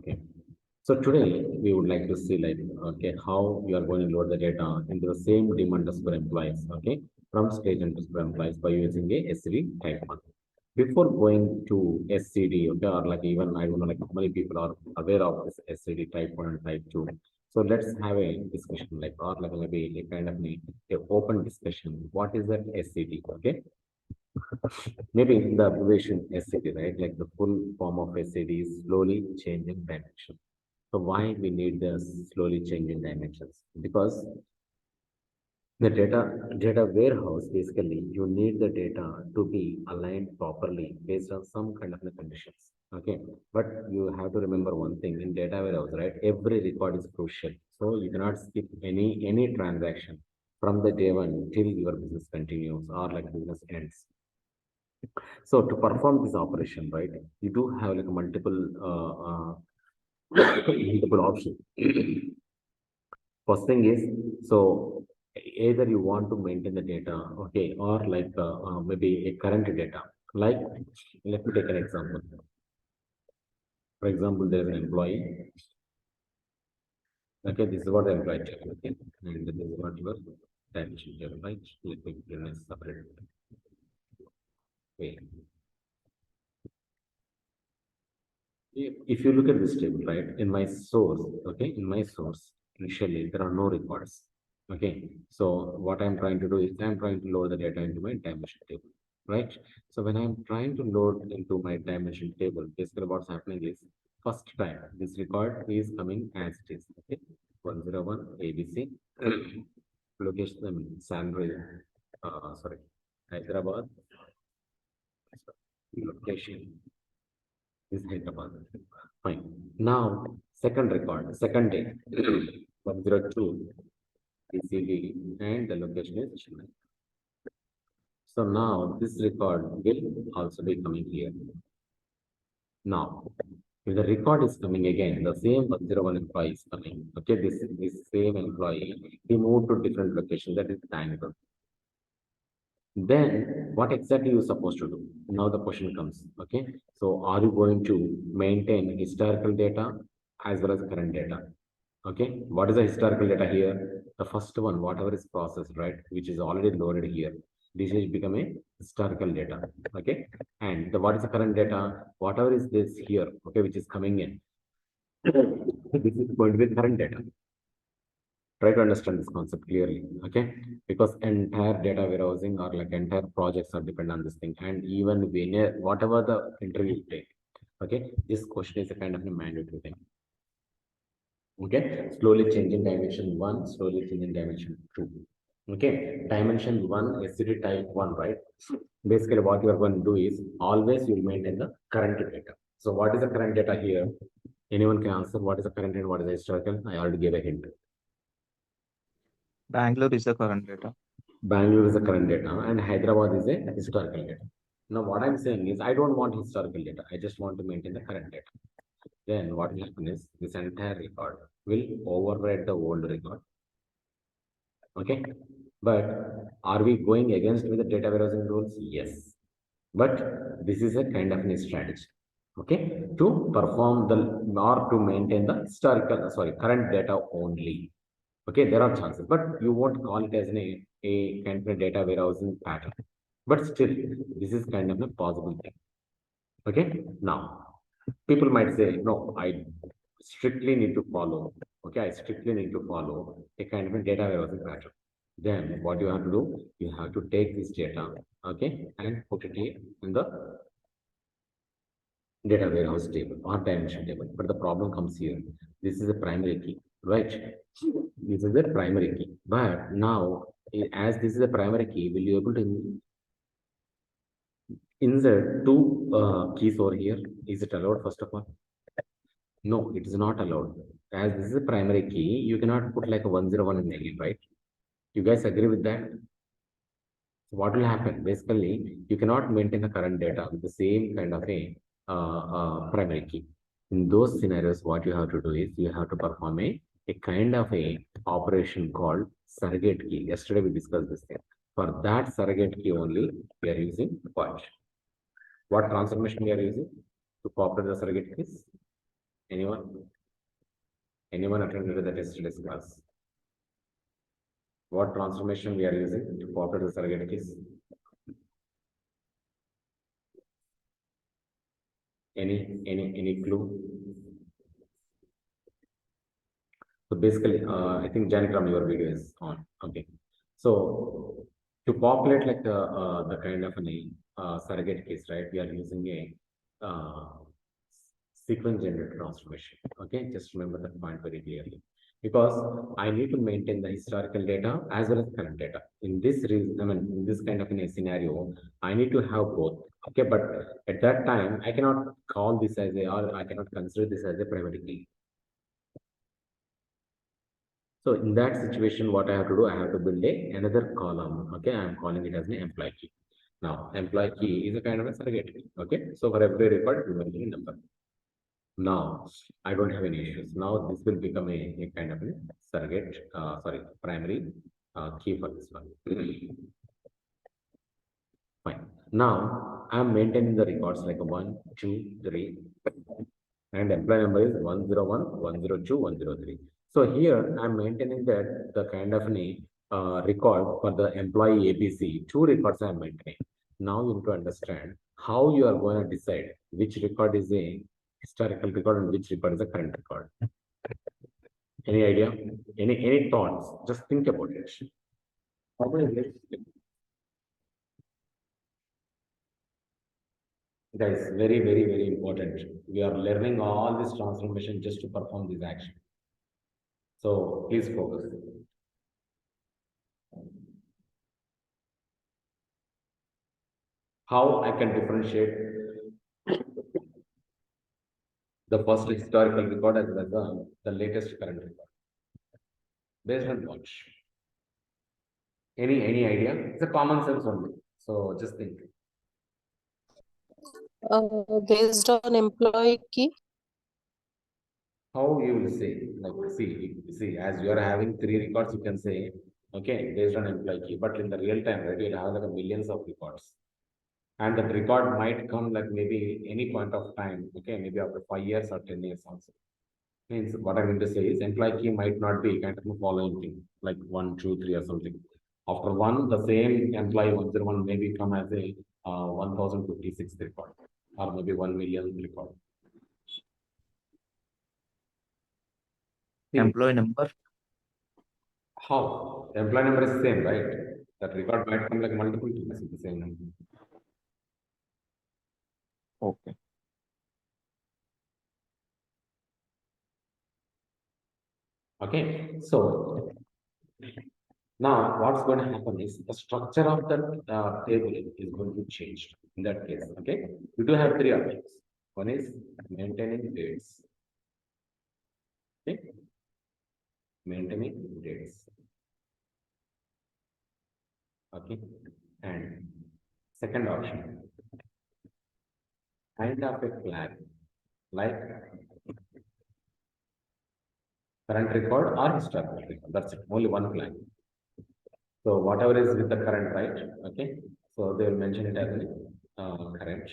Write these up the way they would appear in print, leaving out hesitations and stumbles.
Okay. So today we would like to see like okay how you are going to load the data into the same daemon underscore employees from stage underscore employees by using a SCD type 1. Before going to SCD or like even I don't know like how many people are aware of this SCD type 1 and type 2. So let's have a discussion like or like maybe a kind of a open discussion. What is that SCD? Okay. Maybe the abbreviation SCD, right? Like the full form of SCD is slowly changing dimension. So why we need the slowly changing dimensions? Because the data warehouse basically you need the data to be aligned properly based on some kind of the conditions. Okay, but you have to remember one thing in data warehouse, right? Every record is crucial, so you cannot skip any transaction from the day one till your business continues or like business ends. So to perform this operation, right, you do have like multiple multiple options. First thing is, so either you want to maintain the data, okay, or like maybe a current data. Like, let me take an example. For example, there is an employee. Okay, this is what the employee table, okay, and this is what your dimension table, right? Let me bring a separate way. If you look at this table, right, in my source, okay, in my source, initially there are no records. Okay, so what I'm trying to do is I'm trying to load the data into my dimension table, right? So when I'm trying to load into my dimension table, basically what's happening is first time this record is coming as it is. Okay, 101 ABC location salary, sorry, Hyderabad location is Hyderabad. Fine. Now, second record, second day, 102 ECD, and the location is Chennai. So now this record will also be coming here. Now, if the record is coming again, the same 101 employee is coming. Okay, this same employee, he moved to different location, that is Bangalore. Then what exactly you supposed to do? Now the question comes. Okay, so are you going to maintain historical data as well as current data? Okay, what is the historical data here? The first one, whatever is processed, right, which is already loaded here, this will become a historical data. Okay, and the what is the current data? Whatever is this here, okay, which is coming in, this is going to be current data. Try to understand this concept clearly, okay? Because entire data warehousing or like entire projects are dependent on this thing, and even when whatever the interview you take, okay, this question is a kind of a mandatory thing. Okay, slowly changing dimension one, slowly changing dimension two. Okay, dimension one SCD type one, right? Basically what you are going to do is always you maintain the current data. So what is the current data here? Anyone can answer what is the current and what is the historical? I already gave a hint. Bangalore is the current data. Bangalore is the current data and Hyderabad is a historical data. Now, what I'm saying is I don't want historical data. I just want to maintain the current data. Then what will happen is this entire record will override the old record. Okay. But are we going against with the data warehousing rules? Yes. But this is a kind of a strategy. Okay. To perform the or to maintain the current data only. Okay, there are chances, but you won't call it as a kind of a data warehousing pattern. But still, this is kind of a possible thing. Okay, now people might say, no, I strictly need to follow. Okay, I strictly need to follow a kind of a data warehousing pattern. Then what you have to do, you have to take this data, okay, and put it in the data warehouse table or dimension table. But the problem comes here. This is a primary key, right? This is the primary key. But now, as this is a primary key, will you able to insert two keys over here? Is it allowed first of all? No, it is not allowed. As this is a primary key, you cannot put like a 101 in again, right? You guys agree with that? So what will happen? Basically, you cannot maintain the current data with the same kind of a primary key. In those scenarios, what you have to do is you have to perform a kind of a operation called surrogate key. Yesterday we discussed this thing. For that surrogate key only, we are using what? What transformation we are using to populate the surrogate keys? Anyone? Anyone attended the test studies class? What transformation we are using to populate the surrogate keys? Any clue? So basically, I think Jan from your video is on. Okay. So to populate like the kind of a surrogate case, right? We are using a sequence generated transformation. Okay, just remember that point very clearly. Because I need to maintain the historical data as well as current data. In this reason, I mean, in this kind of in a scenario, I need to have both. Okay, but at that time, I cannot call this as a, or I cannot consider this as a primary key. So in that situation, what I have to do, I have to build another column. Okay, I am calling it as an employee key. Now, employee key is a kind of a surrogate key. Okay, so for every record, we will give a number. Now, I don't have any issues. Now, this will become a kind of a surrogate, sorry, primary key for this one. Fine. Now, I'm maintaining the records like a 1, 2, 3, and employee number is 101, 102, 103. So here I'm maintaining that the kind of record for the employee ABC, two records I'm maintaining. Now you need to understand how you are going to decide which record is a historical record and which record is a current record. Any idea? Any thoughts? Just think about it. Guys, very important. We are learning all this transformation just to perform this action. So please focus. How I can differentiate the first historical record as well as the latest current record based on what? Any idea? It's a common sense only. So just think. Based on employee key. How you will say, like see, as you are having three records, you can say, okay, based on employee key, but in the real time, right, you'll have like a millions of records. And that record might come like maybe any point of time, okay, maybe after 5 years or 10 years also. Means what I mean to say is employee key might not be kind of a following thing, like 1, 2, 3 or something. After one, the same employee 101 may become as a 1056 record or maybe 1 million record. Employee number. How? The employee number is same, right? That record might come like multiple times with the same number. Okay. Okay, so now what's going to happen is the structure of the table is going to change in that case. Okay, we do have three options. One is maintaining dates. Okay, maintaining dates. Okay, and second option, kind of a flag like current record or historical record. That's it, only one flag. So whatever is with the current, right? Okay, so they will mention it as current.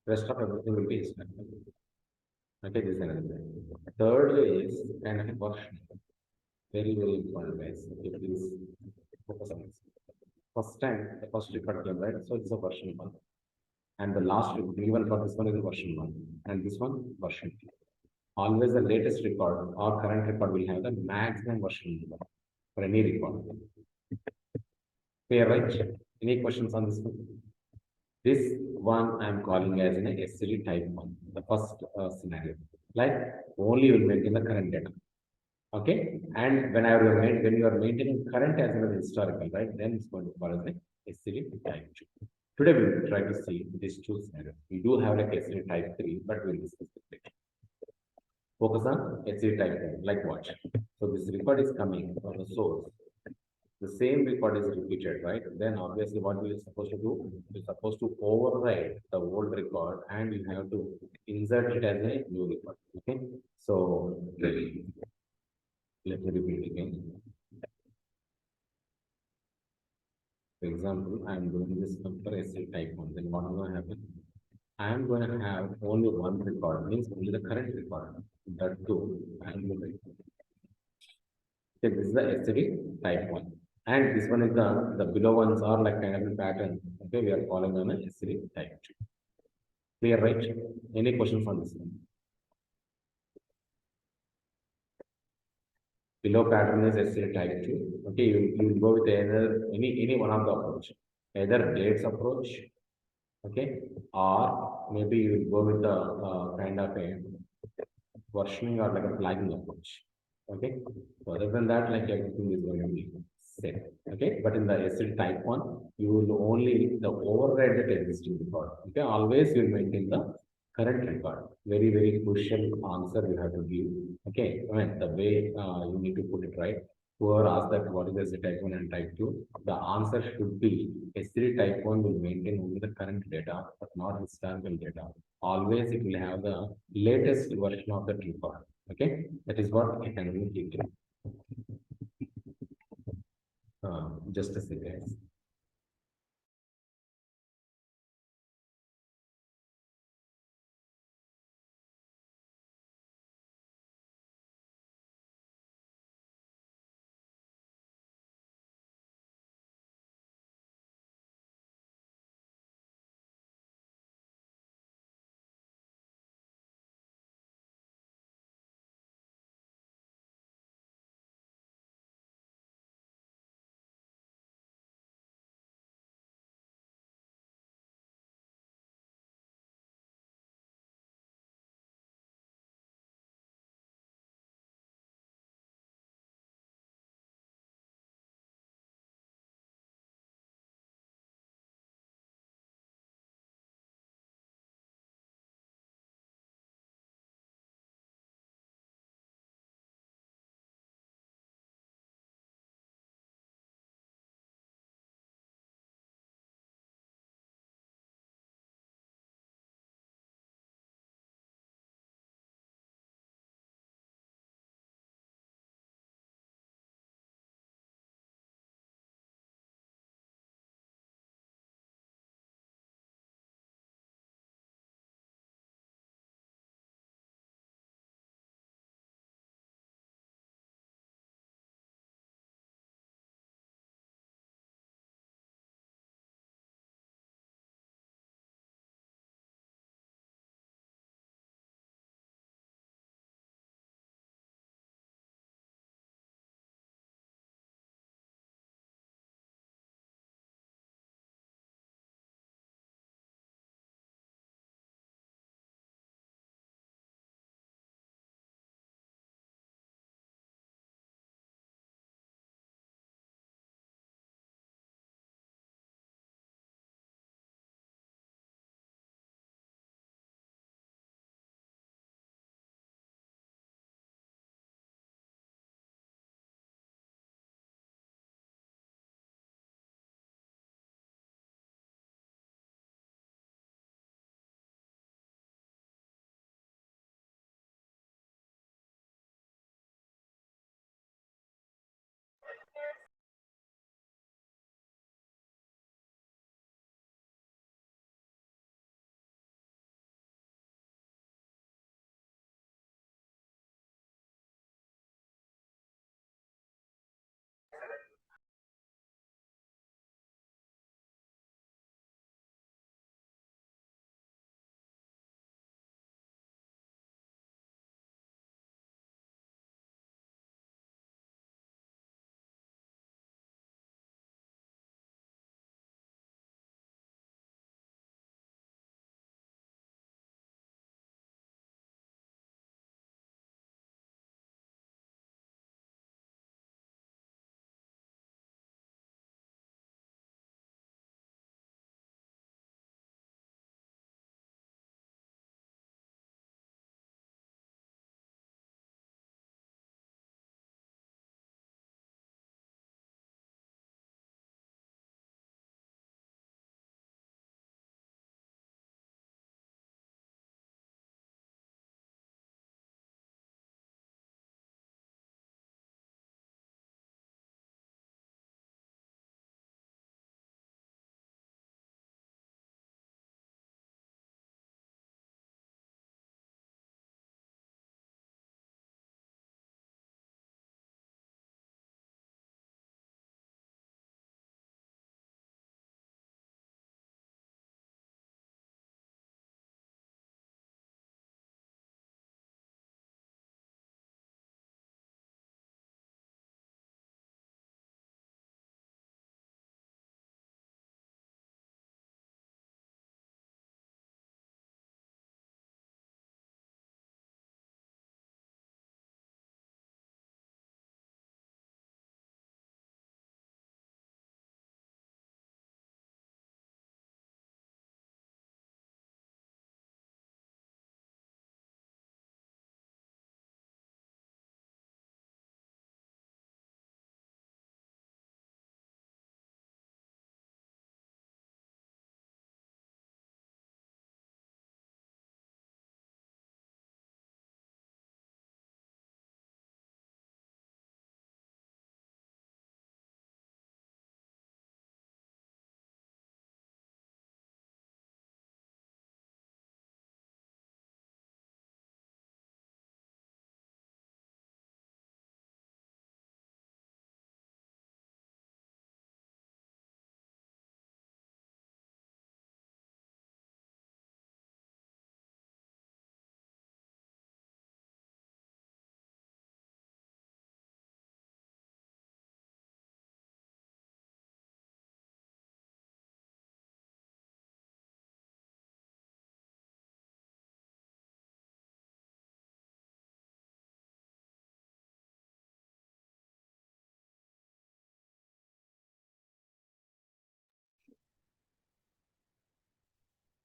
Rest of everything will be historical. Okay, this is another thing. Third is kind of a version. Very important, guys. Okay, please focus on this. First time, the first record came, right? So it's a version 1. And the last given for this one is version 1. And this one, version 2. Always the latest record or current record will have the maximum version number for any record. Clear, right? Any questions on this one? This one I'm calling as an SCD type 1, the first scenario. Like only you will maintain the current data. Okay, and when you are maintaining current as well as historical, right? Then it's going to call as a SCD type 2. Today we will try to see these two scenarios. We do have like SCD type 3, but we'll discuss it later. Focus on SCD type 1, like what? So this record is coming from the source. The same record is repeated, right? Then obviously what we are supposed to do? We're supposed to overwrite the old record and you have to insert it as a new record. Okay, so let me repeat again. For example, I am doing this for SC type 1. Then what is going to happen? I am going to have only one record, means only the current record. That too, I am going to. Okay, this is the SCD type 1. And this one is the below ones are like kind of a pattern. Okay, we are calling on a SCD type 2. Clear, right? Any questions on this one? Below pattern is SCD type 2. Okay, you will go with either any one of the approach. Either dates approach, okay, or maybe you will go with the kind of a versioning or like a flagging approach. Okay. So other than that, like everything is going to be same. Okay. But in the SL type 1, you will only the override that existing record. Okay. Always you will maintain the current record. Very, very crucial answer you have to give. Okay. I mean, the way you need to put it right. Whoever asked that what is SL type 1 and type 2, the answer should be S3 type 1 will maintain only the current data, but not historical data. Always it will have the latest version of the record. Okay, that is what I can do. Just a second.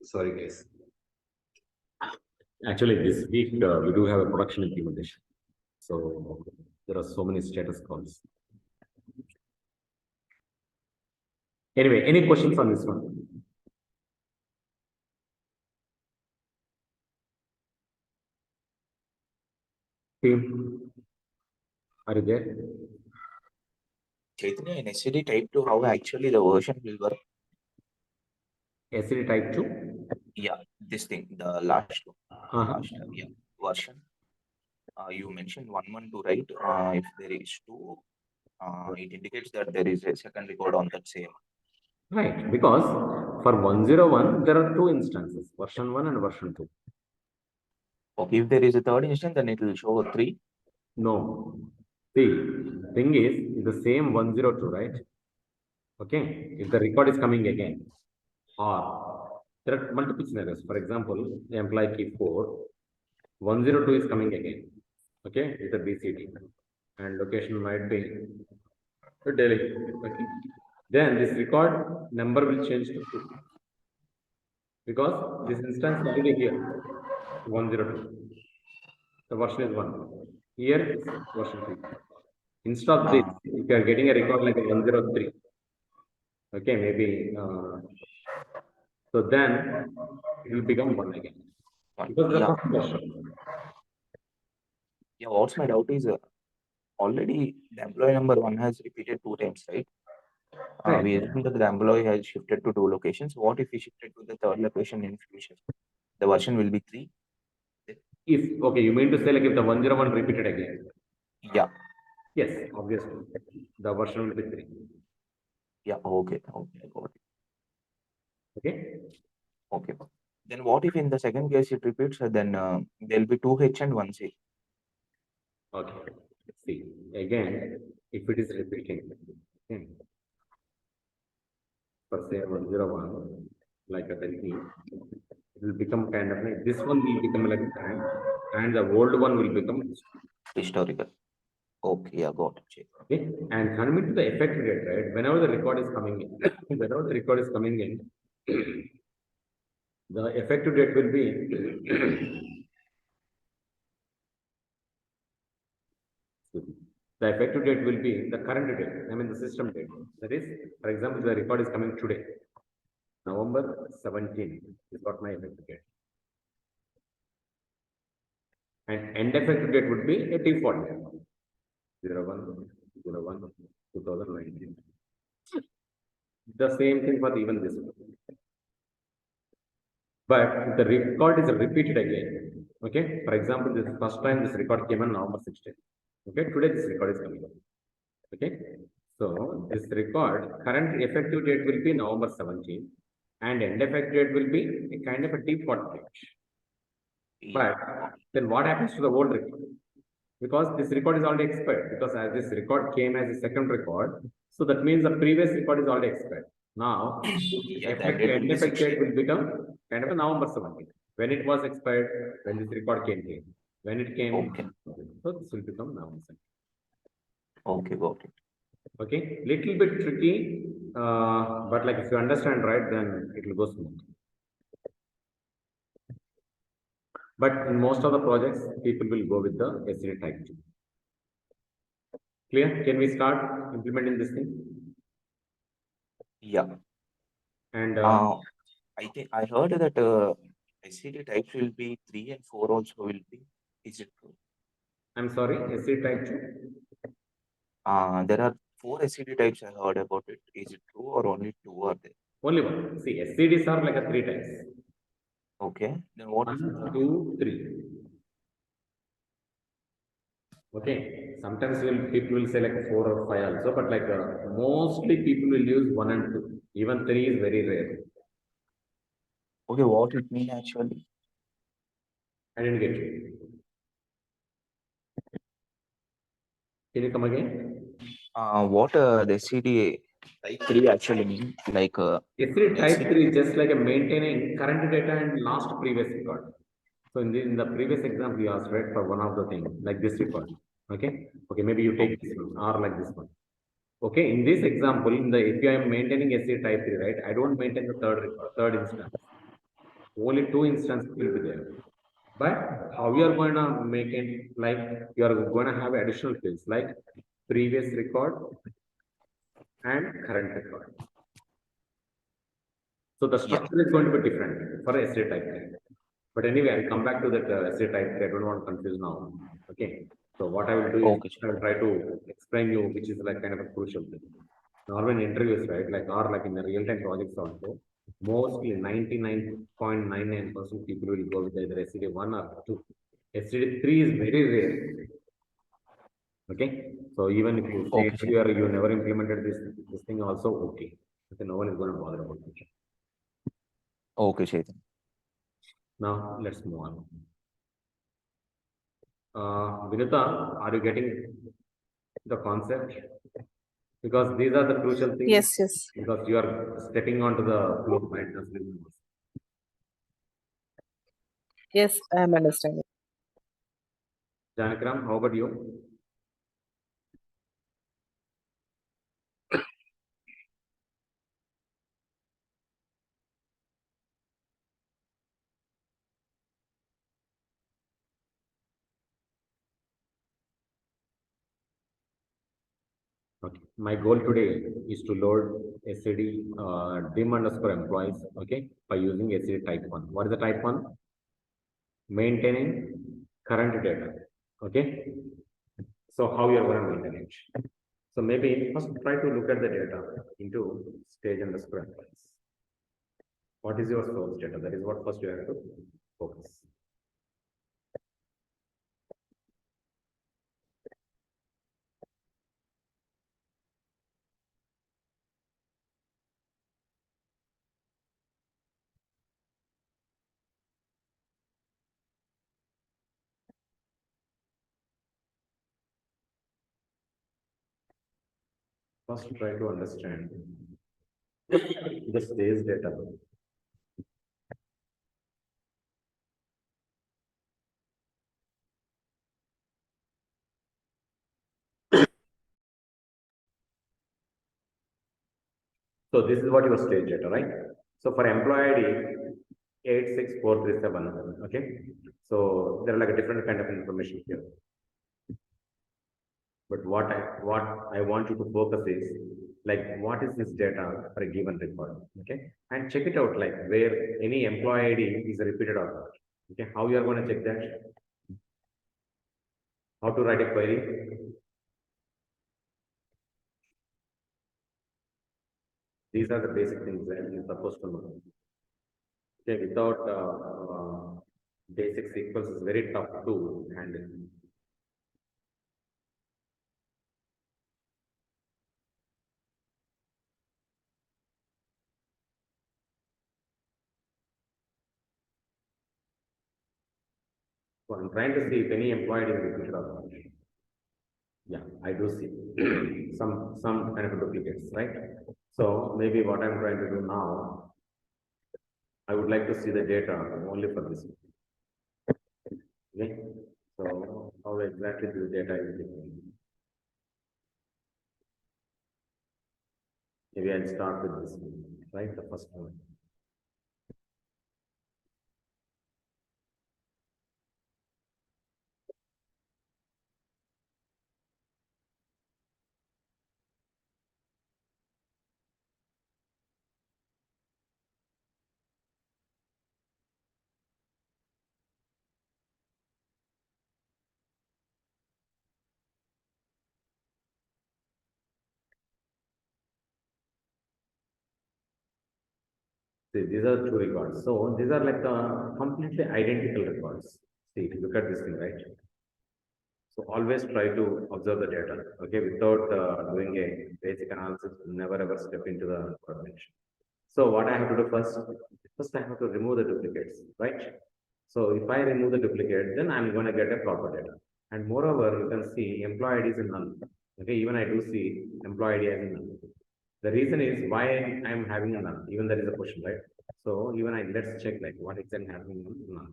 Sorry, guys. Actually, this week we do have a production implementation. So there are so many status calls. Anyway, any questions on this one? Team, are you there? Chaitanya, in SCD Type 2, how actually the version will work? SCD Type 2? Yeah, this thing, the last one. Uh-huh. Version. You mentioned 112, right? If there is 2, it indicates that there is a second record on that same. Right, because for 101, there are 2 instances, version 1 and version 2. Okay, if there is a third instance, then it will show 3. No. See, thing is the same 102, right? Okay, if the record is coming again, or there are multiple scenarios. For example, the employee key 4, 102 is coming again. Okay, it's a BCD, and location might be Delhi. Okay, then this record number will change to 2 because this instance is already here 102. The version is 1. Here is version 3. Instead of this, if you are getting a record like a 103, okay, maybe so then it will become 1 again. Because the first version. Yeah, what's my doubt is already the employee number 1 has repeated 2 times, right? Right. We assume that the employee has shifted to 2 locations. What if he shifted to the third location in future? The version will be 3. If, okay, you mean to say like if the 101 repeated again? Yeah. Yes, obviously. The version will be 3. Yeah, okay, I got it. Okay? Okay. Then what if in the second case it repeats, then there will be 2H and 1C? Okay. See, again, if it is repeating, okay, for say 101, like a Delhi, it will become kind of like, this one will become like time, and the old one will become historical. Okay, yeah, got it. Okay, and coming to the effective date, right? Whenever the record is coming in, whenever the record is coming in, the effective date will be the effective date will be the current date. I mean the system date. That is, for example, the record is coming today, November 17 is what my effective date. And end effective date would be a default 01/01 2019. The same thing for even this one. But the record is repeated again. Okay, for example, this first time this record came on November 16. Okay, today this record is coming up. Okay, so this record current effective date will be November 17, and end effective date will be a kind of a default date. But then what happens to the old record? Because this record is already expired, because as this record came as a second record, so that means the previous record is already expired. Now, end effective date will become kind of a November 17. When it was expired, when this record came here, when it came, so this will become November 17. Okay, got it. Okay, little bit tricky, but like if you understand right, then it will go smooth. But in most of the projects, people will go with the SCD Type 2. Clear? Can we start implementing this thing? Yeah. And I think I heard that SCD types will be 3 and 4 also will be. Is it true? I'm sorry, SCD Type 2? There are 4 SCD types I heard about it. Is it true or only 2 are there? Only one. See, SCDs are like a 3 types. Okay. Then what is 1, 2, 3. Okay. Sometimes people will say like 4 or 5 also, but like mostly people will use 1 and 2. Even 3 is very rare. Okay, what it mean actually? I didn't get you. Can you come again? What the SCD type 3 actually mean? Like SCD Type 3 is just like a maintaining current data and last previous record. So in the previous example, you asked right for one of the things like this record. Okay. Okay. Maybe you take this one or like this one. Okay. In this example, if I am maintaining SCD Type 3, right, I don't maintain the third record, third instance. only 2 instances will be there. But how you are going to make it, like you are going to have additional fields like previous record and current record. So the structure is going to be different for SCD type 3. But anyway, I'll come back to that SCD type 3. I don't want to confuse now. Okay. So what I will do is I will try to explain you, which is like kind of a crucial thing. Now in interviews, right, like or like in the real-time projects also, mostly 99.99% people will go with either SCD 1 or 2. SCD 3 is very rare. Okay. So even if you say you never implemented this thing also, okay. Okay, no one is going to bother about it. Okay, Chetan. Now let's move on. Vinita, are you getting the concept? Because these are the crucial things. Yes. Because you are stepping onto the floor, right? Yes, I am understanding. Janakram, how about you? Okay. My goal today is to load SCD dim underscore employees, okay, by using SCD type 1. What is the type 1? Maintaining current data. Okay. So how you are going to maintain it? So maybe first try to look at the data into stage underscore employees. What is your source data? That is what first you have to focus. First, try to understand the stage data. So this is what your stage data, right? So for employee ID 86437, okay. So there are like a different kind of information here. But what I want you to focus is like what is this data for a given record, okay, and check it out like where any employee ID is repeated or not. Okay, how you are going to check that? How to write a query? These are the basic things that you're supposed to know. Okay, without basic sequence is very tough to handle. So I'm trying to see if any employee is repeated or not. Yeah, I do see some kind of duplicates, right? So maybe what I'm trying to do now, I would like to see the data only for this. Okay, so how exactly this data is different? Maybe I'll start with this one, right? The first one. See, these are two records. So these are like completely identical records. See, look at this thing, right? So always try to observe the data, okay, without doing a basic analysis, never ever step into the information. So what I have to do first I have to remove the duplicates, right? So if I remove the duplicate, then I'm going to get a proper data. And moreover, you can see employee ID is in null. Okay, even I do see employee ID as in null. The reason is why I'm having a null, even there is a question, right? So even let's check like what exactly happening in null.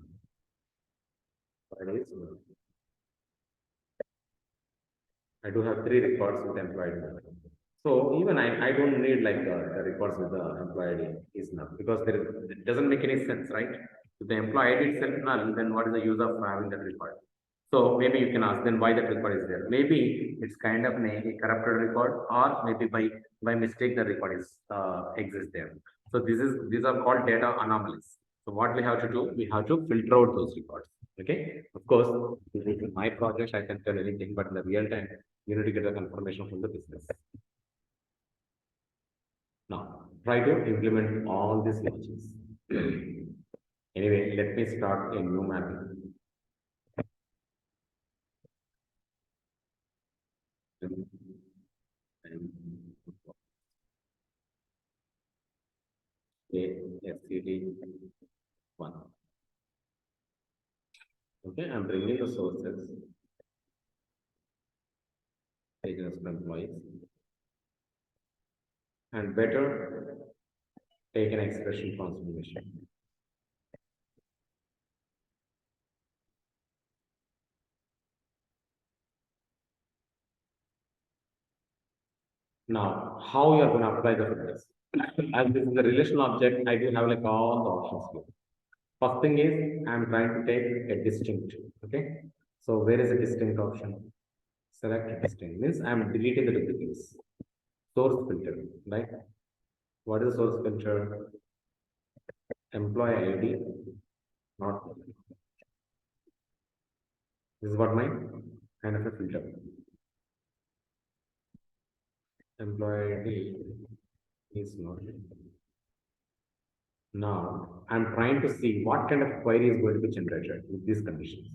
I do have 3 records with employee ID. So even I don't need like the records with the employee ID is enough because it doesn't make any sense, right? If the employee ID itself null, then what is the use of having that record? So maybe you can ask then why that record is there. Maybe it's kind of a corrupted record, or maybe by mistake the record is exists there. So these are called data anomalies. So what we have to do, we have to filter out those records. Okay. Of course, this is my project. I can tell anything, but in the real time, you need to get the confirmation from the business. Now, try to implement all these logics. Anyway, let me start a new mapping. SCD 1. Okay, I'm bringing the sources, agents and employees, and better take an expression transformation. Now, how you are going to apply the filters? As this is a relational object, I do have like all the options here. First thing is I'm trying to take a distinct. Okay, so where is a distinct option? Select distinct means I'm deleting the duplicates. Source filter, right? What is the source filter? Employee ID, not. This is what my kind of a filter. Employee ID is not. Now I'm trying to see what kind of query is going to be generated with these conditions.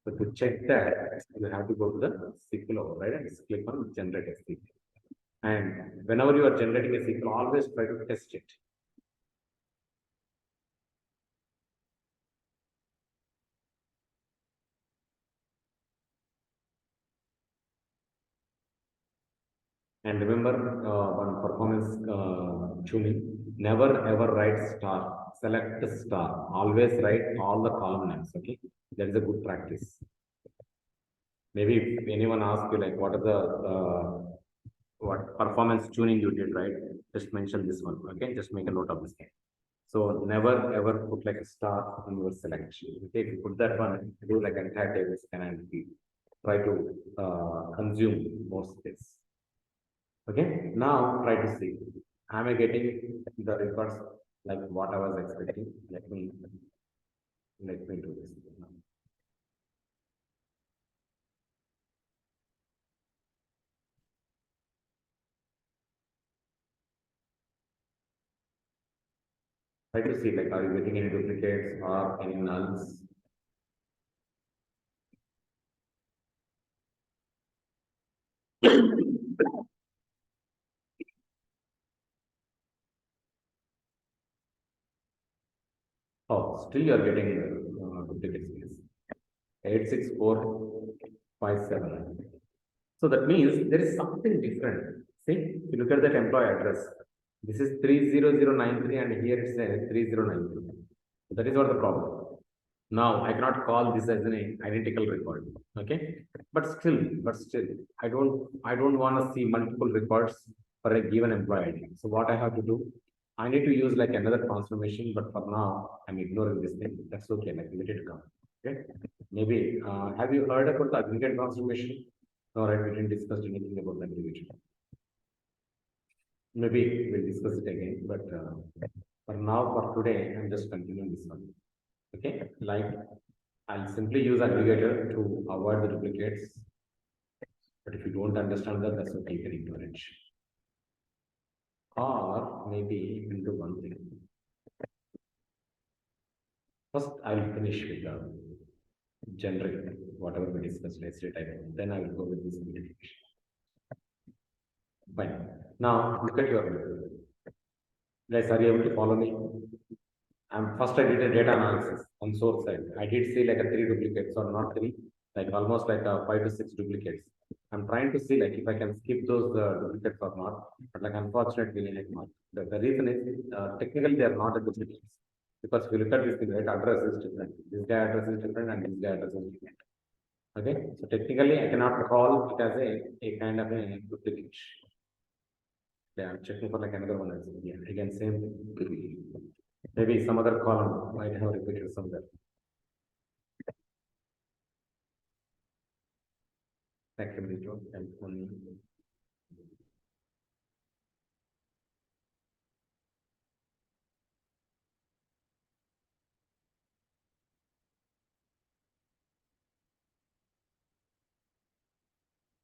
So to check that, you have to go to the SQL override and just click on generate SQL. And whenever you are generating a SQL, always try to test it. And remember one performance tuning, never ever write star, select star, always write all the column names. Okay, that is a good practice. Maybe if anyone asks you like what are the what performance tuning you did, right? Just mention this one. Okay, just make a note of this thing. So never ever put like a star in your selection. Okay, if you put that one, do like entire table scan and try to consume more space. Okay, now try to see. Am I getting the records like what I was expecting? Let me do this. Try to see like are you getting any duplicates or any nulls? Oh, still you are getting duplicates. 86457. So that means there is something different. See, if you look at that employee address, this is 30093 and here it's 3093. That is what the problem. Now I cannot call this as an identical record. Okay, but still, I don't want to see multiple records for a given employee ID. So what I have to do, I need to use like another transformation, but for now I'm ignoring this thing. That's okay, like let it come. Okay, maybe have you heard about the aggregate transformation? No, right, we didn't discuss anything about the aggregation. Maybe we'll discuss it again, but for now, for today, I'm just continuing this one. Okay, like I'll simply use aggregator to avoid the duplicates. But if you don't understand that, that's okay, you can ignore it. Or maybe you can do one thing. First, I'll finish with the generic, whatever we discussed SCD Type1. Then I will go with this modification. Fine. Now, look at your guys, are you able to follow me? First I did a data analysis on source side. I did see like a 3 duplicates or not 3, like almost like a 5 to 6 duplicates. I'm trying to see like if I can skip those duplicates or not, but like unfortunately like not. The reason is technically they are not a duplicates because if you look at this thing, right, address is different. This guy address is different and this guy address is different. Okay, so technically I cannot call it as a kind of a duplicate. Yeah, I'm checking for like another one. Yeah, again, same thing. Maybe some other column might have repeated somewhere. Activity and only.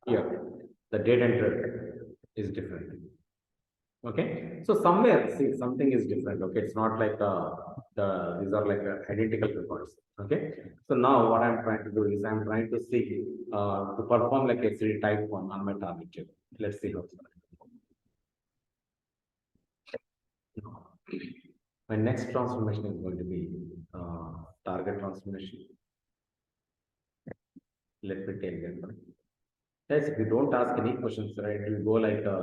Here, the date entered is different. Okay, so somewhere, see, something is different. Okay, it's not like these are like identical records. Okay, so now what I'm trying to do is I'm trying to see to perform like SCD type 1 on my target table. Let's see how it's going. My next transformation is going to be target transformation. Let me take that one. Yes, if you don't ask any questions, right, it will go like a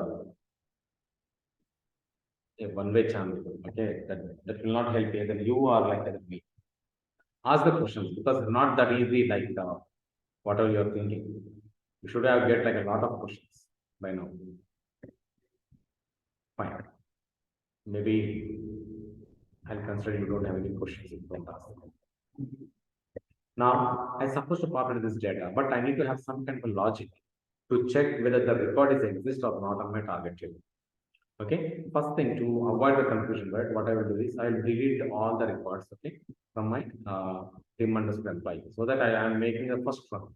one-way channel. Okay, that will not help either you or like either me. Ask the questions because it's not that easy like whatever you're thinking. You should have get like a lot of questions by now. Fine. Maybe I'll consider you don't have any questions if you don't ask. Now, I'm supposed to populate this data, but I need to have some kind of a logic to check whether the record is exist or not on my target table. Okay, first thing to avoid the confusion, right? What I will do is I will delete all the records, okay, from my team underscore employee so that I am making the first one.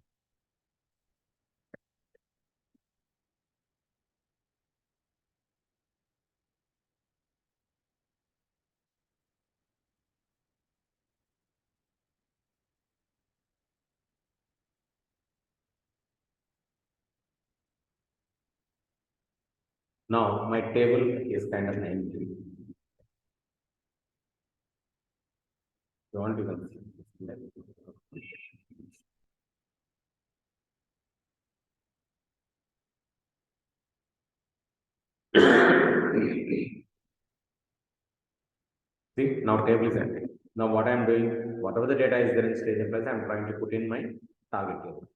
Now my table is kind of empty. You want to see, now table is empty. Now what I'm doing, whatever the data is there in stage employees, I'm trying to put in my target table.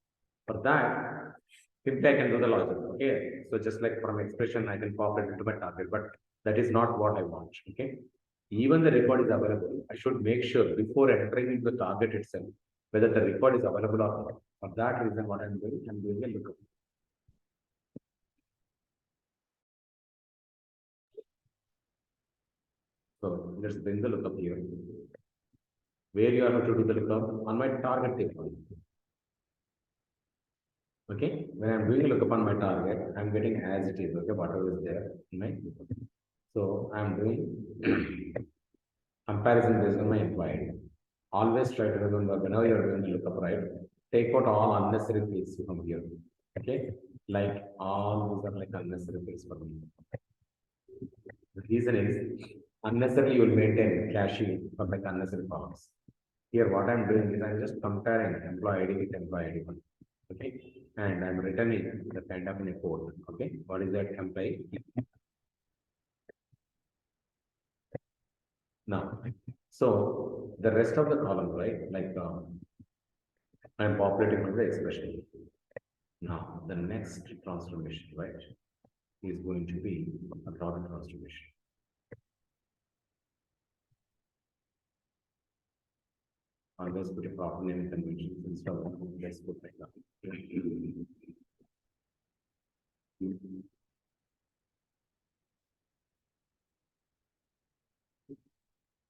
For that, simply I can do the logic. Okay, so just like from expression, I can pop it into my target, but that is not what I want. Okay, even the record is available. I should make sure before entering into the target itself whether the record is available or not. For that reason, what I'm doing a lookup. So let's bring the lookup here. Where you are to do the lookup on my target table. Okay, when I'm doing a lookup on my target, I'm getting as it is. Okay, whatever is there in my lookup. So I'm doing comparison based on my employee. Always try to remember whenever you're doing the lookup, right? Take out all unnecessary fields from here. Okay, like all these are like unnecessary fields for me. The reason is unnecessarily you will maintain caching for like unnecessary columns. Here, what I'm doing is I'm just comparing employee ID with employee ID. Okay, and I'm returning the kind of a code. Okay, what is that employee? Now, so the rest of the column, right? Like I'm populating with the expression. Now, the next transformation, right, is going to be a product transformation. Always put a proper name and convention instead of let's put like that.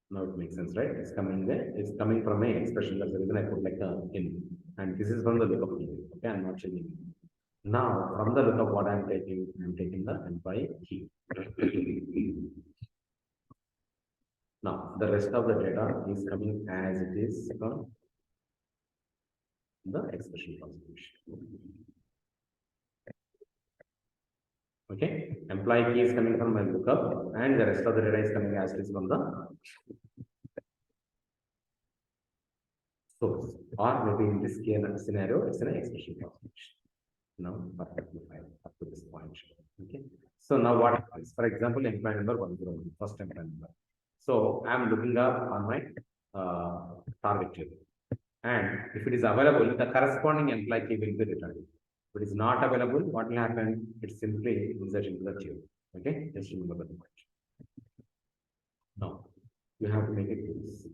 Now it makes sense, right? It's coming there. It's coming from a expression. That's the reason I put like a in. And this is from the lookup. Okay, I'm not changing. Now, from the lookup, what I'm taking the employee key. Now, the rest of the data is coming as it is from the expression transformation. Okay, employee key is coming from my lookup, and the rest of the data is coming as it is from the source, or maybe in this case scenario, it's an expression transformation. Now, perfectly fine up to this point. Okay, so now what happens? For example, employee number 101, first employee number. So I'm looking up on my target table, and if it is available, the corresponding employee key will be returned. If it is not available, what will happen? It simply insert into the table. Okay, just remember that point. Now you have to make it this.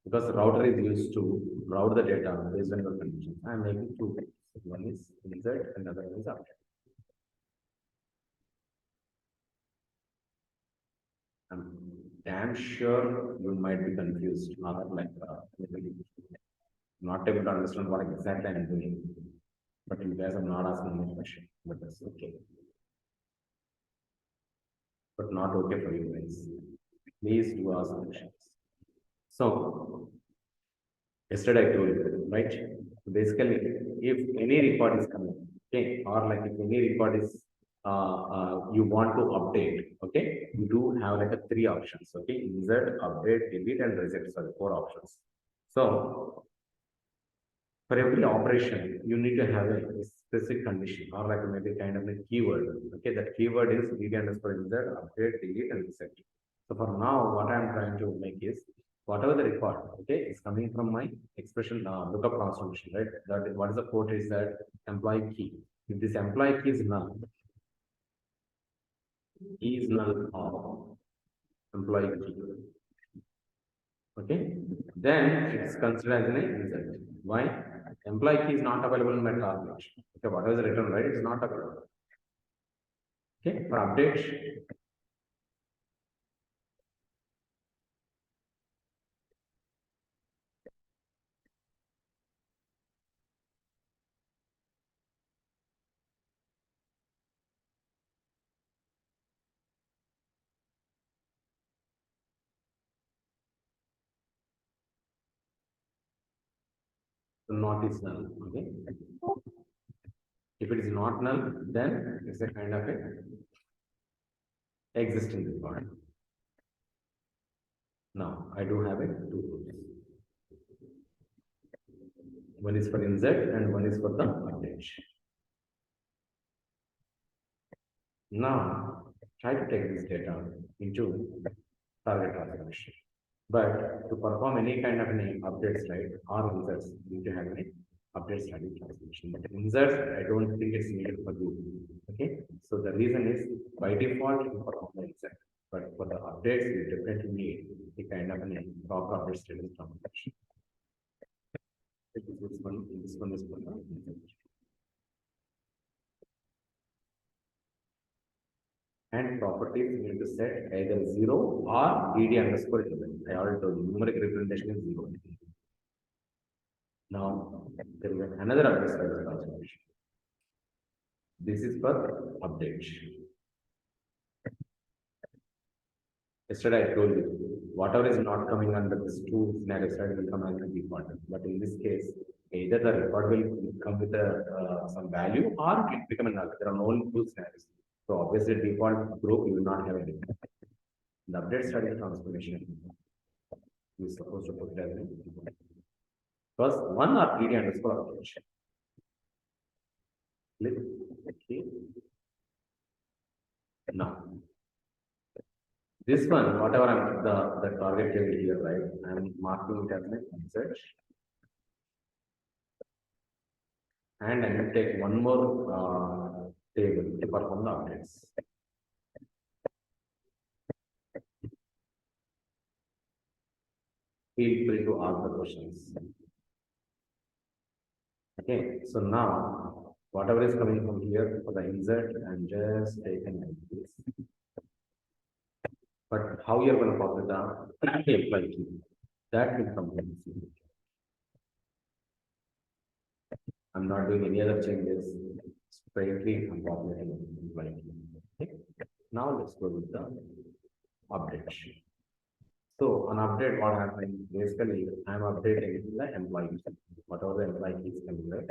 Because the router is used to route the data based on your conditions. I am making two ways. One is insert and another one is update. I'm damn sure you might be confused or like not able to understand what exactly I'm doing. But you guys are not asking any question, but that's okay. But not okay for you guys. Please do ask questions. So yesterday I told you, right? Basically, if any record is coming, okay, or like if any record is you want to update, okay, you do have like a three options, okay, insert, update, delete, and reset. Sorry, four options. So for every operation, you need to have a specific condition or like maybe kind of a keyword. Okay, that keyword is dd underscore insert, update, delete, and reset. So for now, what I'm trying to make is whatever the record, okay, is coming from my expression lookup transformation, right? That is, what is the code is that employee key. If this employee key is null of employee key, okay, then it's considered as an insert. Why? Employee key is not available in my target. Okay, what is the return, right? It's not available. Okay, for update, the not is null. Okay, if it is not null, then it's a kind of a existing record. Now I do have it two rules. One is for insert and one is for the update. Now try to take this data into target transformation. But to perform any kind of an updates, right, or inserts, you need to have an update study transformation. But inserts, I don't think it's needed for you. Okay, so the reason is by default you perform the insert, but for the updates you definitely need the kind of an proper update study transformation. This one is for the insert. And properties you need to set either 0 or dd underscore element. I already told you numeric representation is 0. Now there is another update status transformation. This is for update. Yesterday I told you whatever is not coming under this two scenarios will come as a default. But in this case, either the record will come with some value or it become a null. There are only two scenarios. So obviously default group you will not have anything. The update status transformation is supposed to put it as a first one or dd underscore operation. Okay. Now this one, whatever I'm the target table here, right? I'm marking it as an insert. And I will take one more table to perform the updates. Feel free to ask the questions. Okay, so now whatever is coming from here for the insert, I'm just taking like this. But how you're going to copy the employee key, that will come from this. I'm not doing any other changes. Straightly I'm populating employee key. Okay. Now let's go with the update. So on update, what happens basically, I'm updating the employee key, whatever the employee key is coming, right?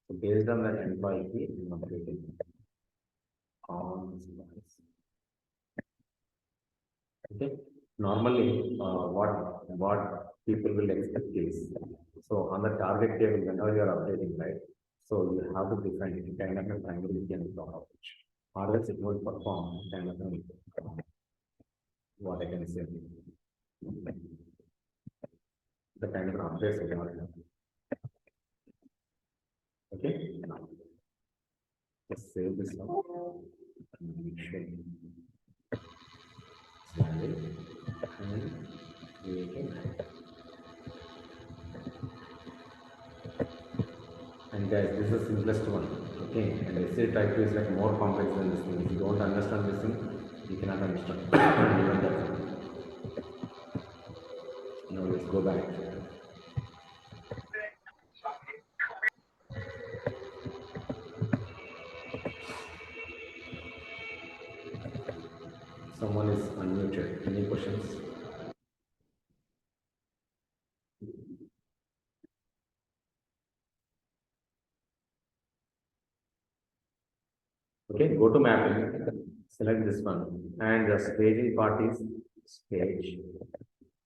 So based on the employee key, I'm updating on this. Okay. Normally, what people will expect is, so on the target table, whenever you are updating, right? So you have to define it kind of a primary key and block output, or else it will perform kind of a, what I can say, the kind of updates we have. Okay, now let's save this one. And guys, this is the simplest one. Okay, and SCD type 2 is like more complex than this thing. If you don't understand this thing, you cannot understand. Even that one. Now let's go back. Someone is unmuted. Any questions? Okay, go to mapping, select this one, and the staging part is stage.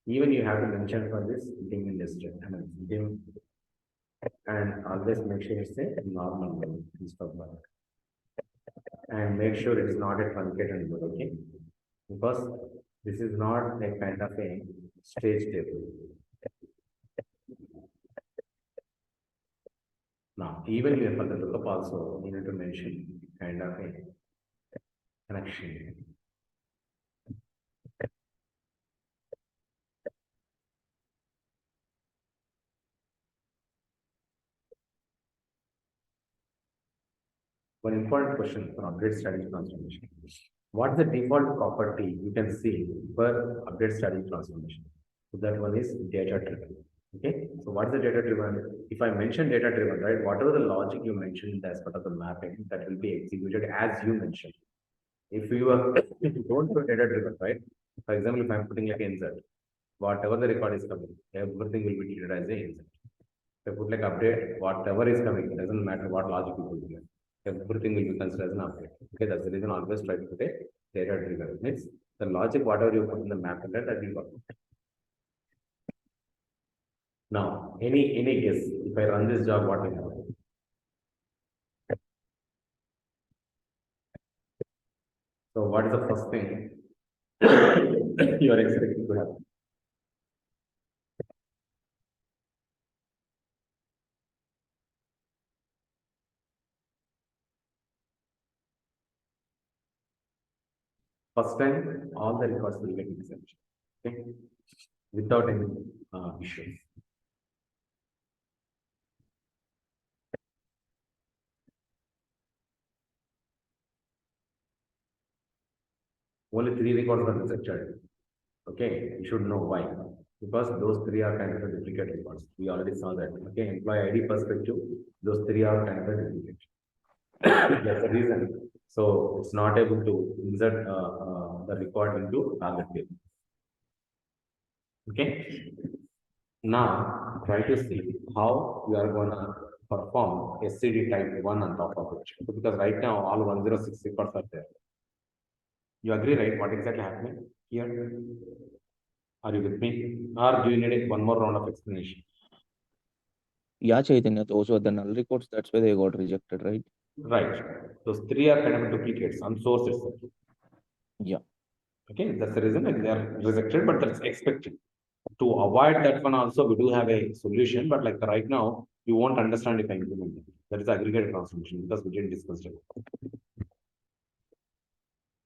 Even you have to mention for this dim industry, I mean dim, and always make sure it's a normal one instead of one. And make sure it is not a truncated node, okay? Because this is not a kind of a stage table. Now, even here for the lookup also, you need to mention kind of a connection. One important question for update strategy transformation. What is the default property you can see for update strategy transformation? So that one is data driven. Okay, so what is the data driven? If I mention data driven, right, whatever the logic you mentioned as part of the mapping, that will be executed as you mentioned. If you are if you don't do data driven, right? For example, if I'm putting like insert, whatever the record is coming, everything will be treated as a insert. If I put like update, whatever is coming, it doesn't matter what logic you put here. Everything will be considered as an update. Okay, that's the reason always try to put a data driven. Means the logic, whatever you put in the map, that will work. Now, any guess, if I run this job, what will happen? So what is the first thing you are expecting to happen? First time, all the records will get exception. Okay, without any issues. Only 3 records are rejected. Okay, you should know why. Because those 3 are kind of a duplicate records. We already saw that. Okay, employee ID perspective, those 3 are kind of a duplicate. That's the reason. So it's not able to insert the record into target table. Okay. Now try to see how we are gonna perform SCD type 1 on top of it. Because right now all 106 records are there. You agree, right? What exactly happening here? Are you with me? Or do you need one more round of explanation? Yeah, Chaitanya, those were the null records. That's why they got rejected, right? Right. Those 3 are kind of duplicates on source itself. Yeah. Okay, that's the reason that they are rejected, but that's expected. To avoid that one also, we do have a solution, but like right now, you won't understand if I implement it. That is aggregated transformation because we didn't discuss it.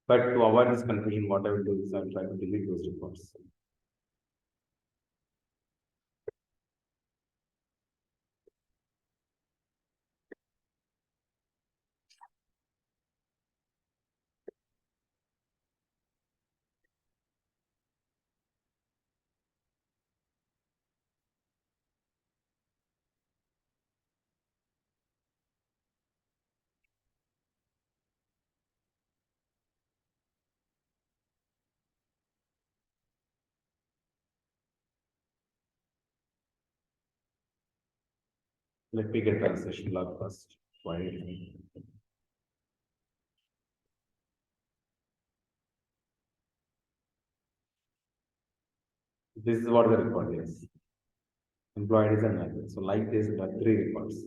But to avoid this confusion, what I will do is I will try to delete those reports. Let me get translation log first. Why? This is what the record is. Employed is a null. So like this, there are 3 records.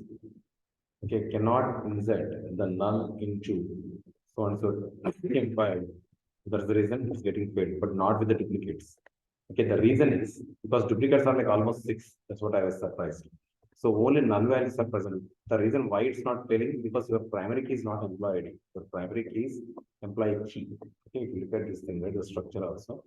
Okay, cannot insert the null into so and so employed. That's the reason it's getting paid, but not with the duplicates. Okay, the reason is because duplicates are like almost 6. That's what I was surprised. So only null values are present. The reason why it's not failing because your primary key is not employee ID. Your primary key is employee key. Okay, if you look at this thing, right, the structure also.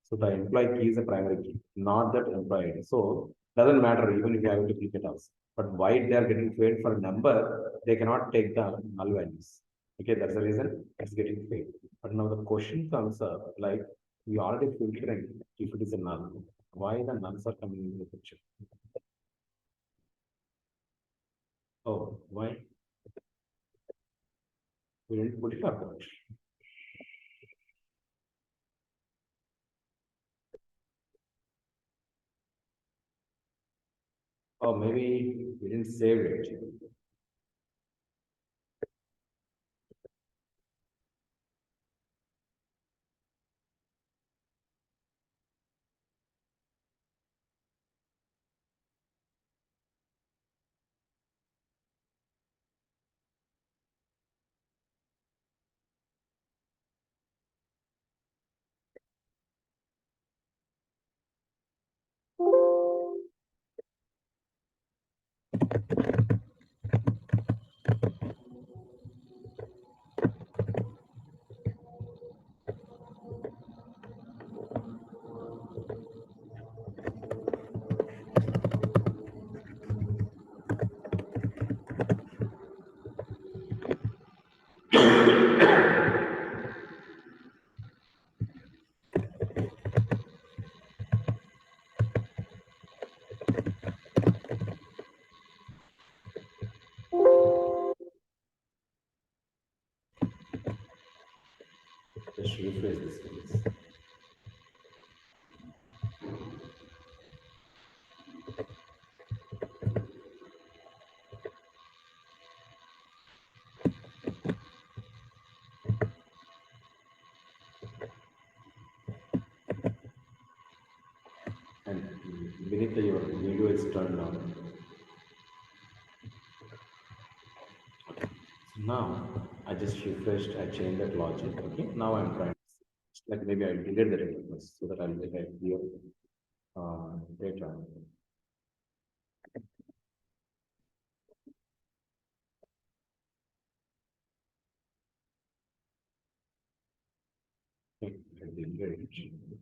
So the employee key is a primary key, not that employee ID. So doesn't matter even if you have a duplicate also. But why they are getting failed for number, they cannot take the null values. Okay, that's the reason it's getting failed. But now the question comes up like we already filtering if it is a null. Why the nulls are coming into the picture? Oh, why? We didn't put it up. Or maybe we didn't save it. Just rephrase this, please. And Vinita, your video is turned on. Okay. So now I just refreshed, I changed that logic. Okay. Now I'm trying. Like maybe I delete the data first so that I'll get a clear data. Okay, I deleted it.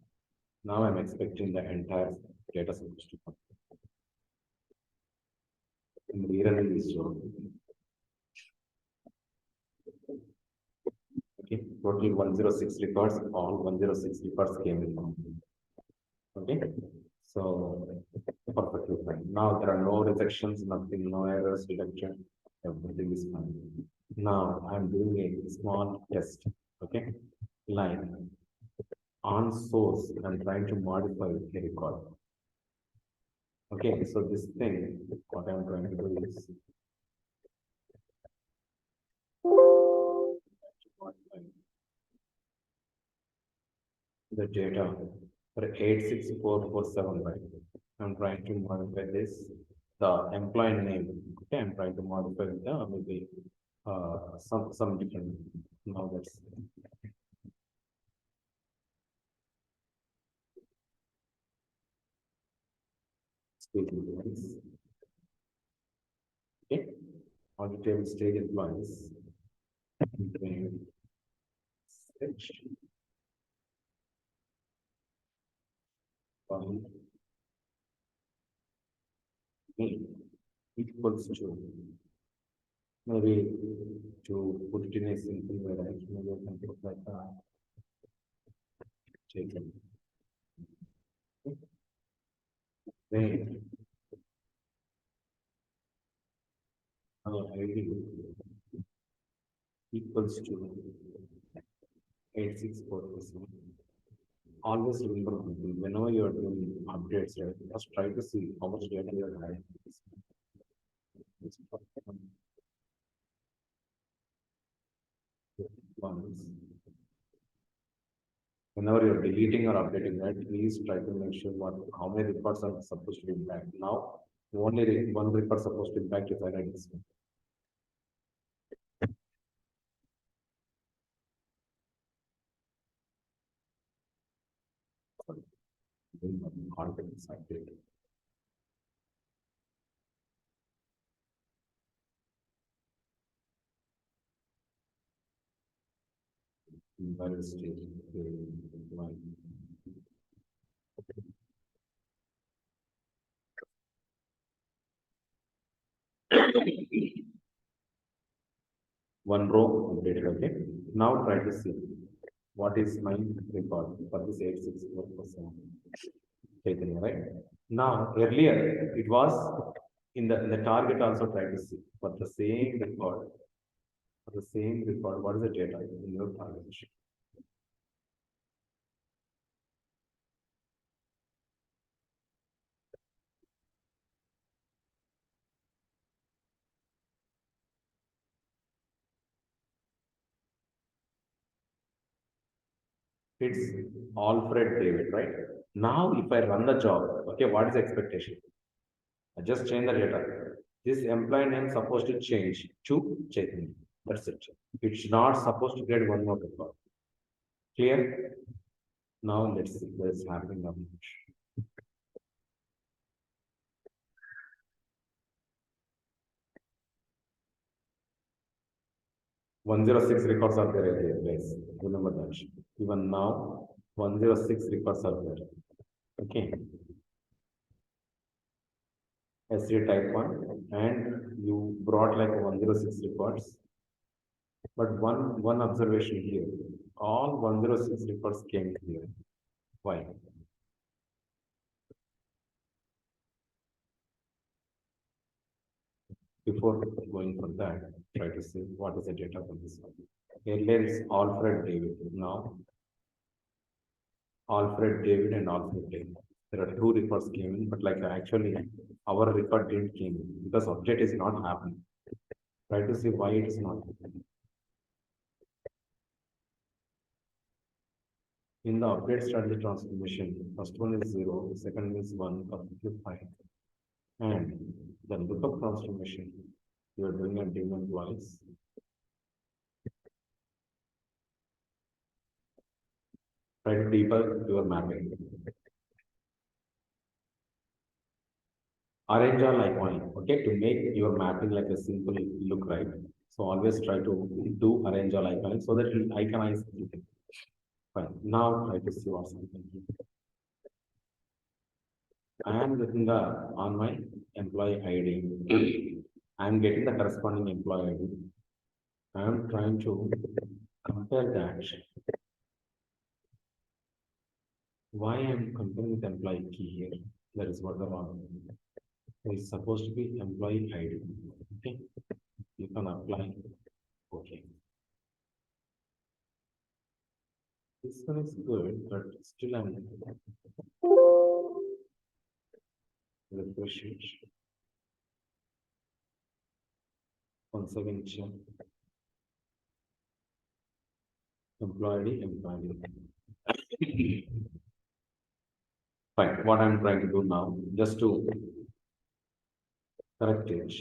Now I'm expecting the entire data supposed to come. And rerunning this job. Okay, total 106 records, all 106 records came in. Okay, so perfectly fine. Now there are no rejections, nothing, no errors, detection, everything is fine. Now I'm doing a small test. Okay, line on source, I'm trying to modify the record. Okay, so this thing, what I'm trying to do is modify the data for 86447, right? I'm trying to modify this, the employee name. Okay, I'm trying to modify the maybe some different. Now that's stage employees. Okay, on the table stage employees. Search. File name equals to maybe to put it in a simple way, right? Maybe I can put like taken. Then ID equals to 864. Always remember whenever you are doing updates, right? Just try to see how much data you are having. Once. Whenever you're deleting or updating, right, please try to make sure what how many records are supposed to be impact. Now, only one record supposed to impact if I write this one. Sorry. Contents update. Invalid state. One. One row updated. Okay. Now try to see what is my record for this 864%. Chaitanya, right? Now earlier it was in the target also try to see for the same record. For the same record, what is the data in your target? It's Alfred David, right? Now, if I run the job, okay, what is the expectation? I just change the data. This employee name supposed to change to Chaitanya. That's it. It's not supposed to get one more record. Clear? Now let's see what is happening now. 106 records are there at their place. Remember that. Even now, 106 records are there. Okay. SCD type 1, and you brought like 106 records. But one observation here, all 106 records came here. Why? Before going for that, try to see what is the data for this one. Earlier is Alfred David. Now, Alfred David and Alfred David. There are two records came in, but like actually our record didn't came in because update is not happening. Try to see why it is not happening. In the update strategy transformation, first one is 0, second is 1, completely fine. And the lookup transformation, you are doing a daemon twice. Try to debug your mapping. Arrange all icon, okay, to make your mapping like a simple look, right? So always try to do arrange all icon so that you iconize everything. Fine. Now try to see what's happening. I am looking on my employee ID. I am getting the corresponding employee ID. I am trying to compare that. Why I am comparing with employee key here? That is what the wrong. It's supposed to be employee ID. Okay, you can apply. Okay, this one is good, but still I'm refresh it. Once again, check employee employee. Fine. What I'm trying to do now, just to correct it.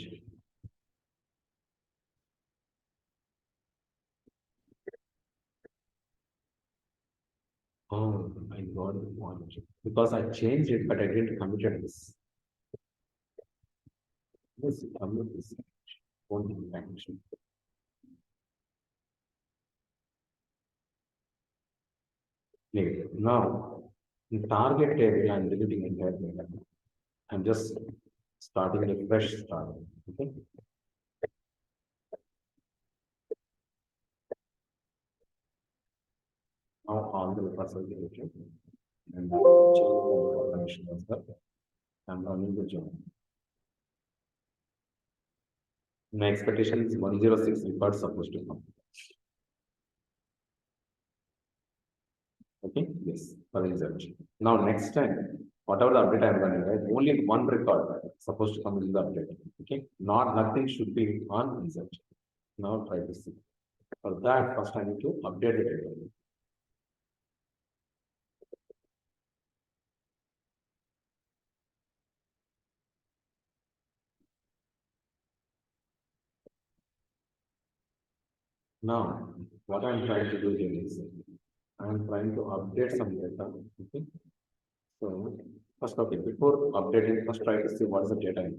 Oh, I got the point. Because I changed it, but I didn't commit this. Let's commit this. Won't be action. Now, in target table, I'm deleting entire data. I'm just starting a fresh start. Okay. Now all the records are deleted. And I will change the condition as well. I'm running the job. My expectation is 106 records supposed to come. Okay, yes, for insert. Now next time, whatever the update I'm running, right? Only one record supposed to come in the update. Okay, nothing should be on insert. Now try to see. For that, first I need to update the data. Now, what I'm trying to do here is I'm trying to update some data. Okay. So first, okay, before updating, first try to see what is the data.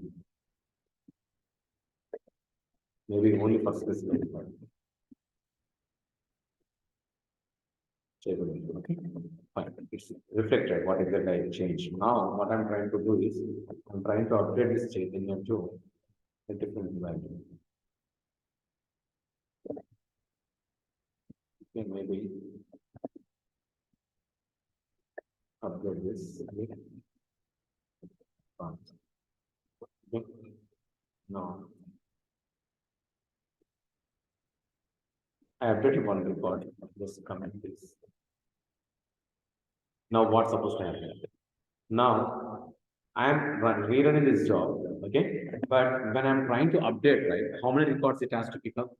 Maybe only for specific. table. Okay, fine. It's reflected what exactly I changed. Now, what I'm trying to do is I'm trying to update this Chaitanya to a different value. Okay, maybe update this. Okay. Okay. Now, I updated one record. Just comment this. Now, what's supposed to happen? Now, I am rerunning this job, okay? But when I'm trying to update, right, how many records it has to pick up?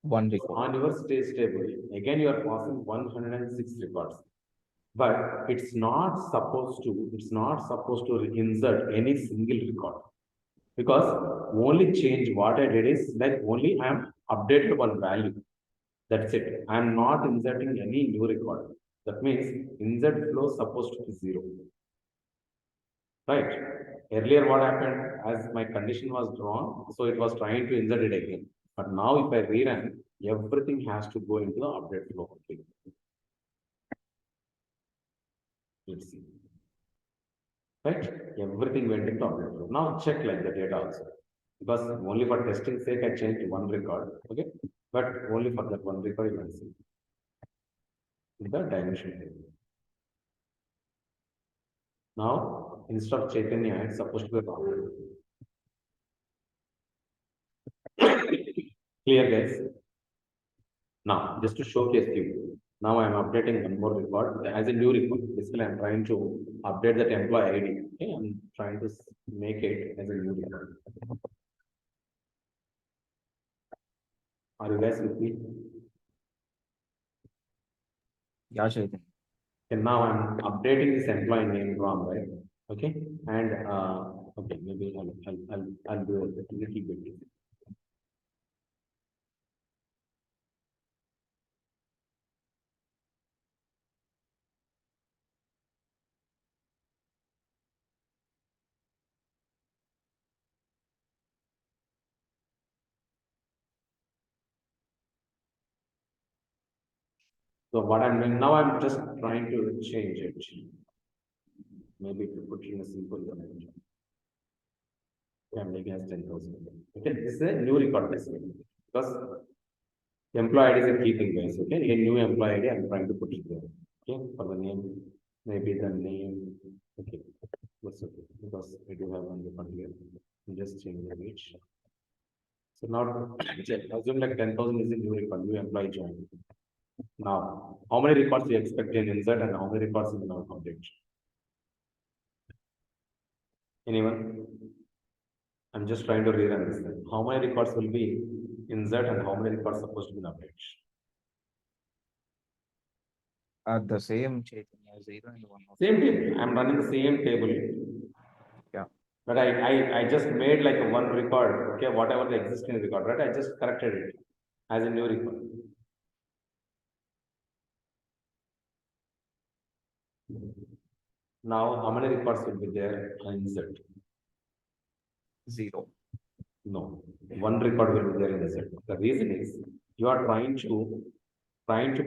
One record. On your stage table, again, you are passing 106 records. But it's not supposed to insert any single record. Because only change what I did is like only I am updated one value. That's it. I am not inserting any new record. That means insert flow supposed to be 0. Right. Earlier, what happened as my condition was drawn, so it was trying to insert it again. But now, if I rerun, everything has to go into the update flow. Let's see. Right? Everything went into update flow. Now check like the data also. Because only for testing sake, I changed one record. Okay. But only for that one record, you can see the dimension table. Now, instead of Chaitanya, it's supposed to be Rahul. Clear, guys? Now, just to showcase you, now I am updating one more record as a new record. Basically, I am trying to update that employee ID. Okay, I'm trying to make it as a new record. Are you guys with me? Yeah, Chaitanya. And now I'm updating this employee name wrong, right? Okay, and okay, maybe I'll do a little bit. So what I'm doing now, I'm just trying to change it. Maybe to put in a simple language. Family has 10,000. Okay, this is a new record basically. Because employee ID is a key thing, guys. Okay, a new employee ID, I'm trying to put it there. Okay, for the name, maybe the name. Okay, that's okay. Because I do have one record here. I'm just changing it. So now, assume like 10,000 is a new record, new employee joined. Now, how many records you expect in insert and how many records in now update? Anyone? I'm just trying to rerun this thing. How many records will be insert and how many records supposed to be update? At the same Chaitanya, 0 and 1. Same table. I'm running the same table. Yeah. But I just made like a one record. Okay, whatever the existing record, right? I just corrected it as a new record. Now, how many records will be there insert? 0. No, one record will be there in the set. The reason is you are trying to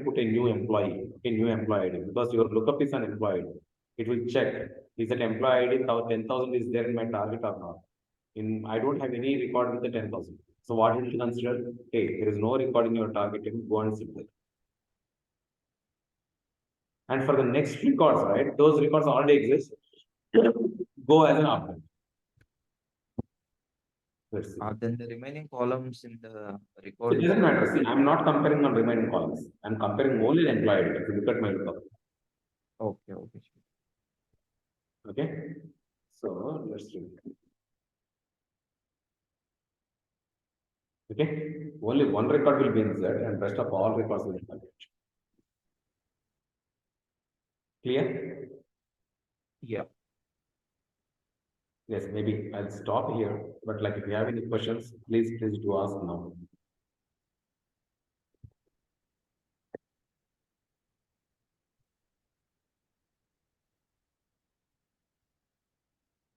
put a new employee, ID, because your lookup is an employee ID. It will check is that employee ID 10,000 is there in my target or not. I don't have any record with the 10,000. So what will you consider? Hey, there is no record in your target. Go and sit there. And for the next records, right? Those records already exist. Go as an update. Let's see. Then the remaining columns in the It record. doesn't matter. See, I'm not comparing on remaining columns. I'm comparing only the employee ID. If you look at my lookup. Okay, okay. Okay. So let's do it. Okay. Only one record will be insert and rest of all records will be updated. Clear? Yeah. Yes, maybe I'll stop here. But like if you have any questions, please do ask now.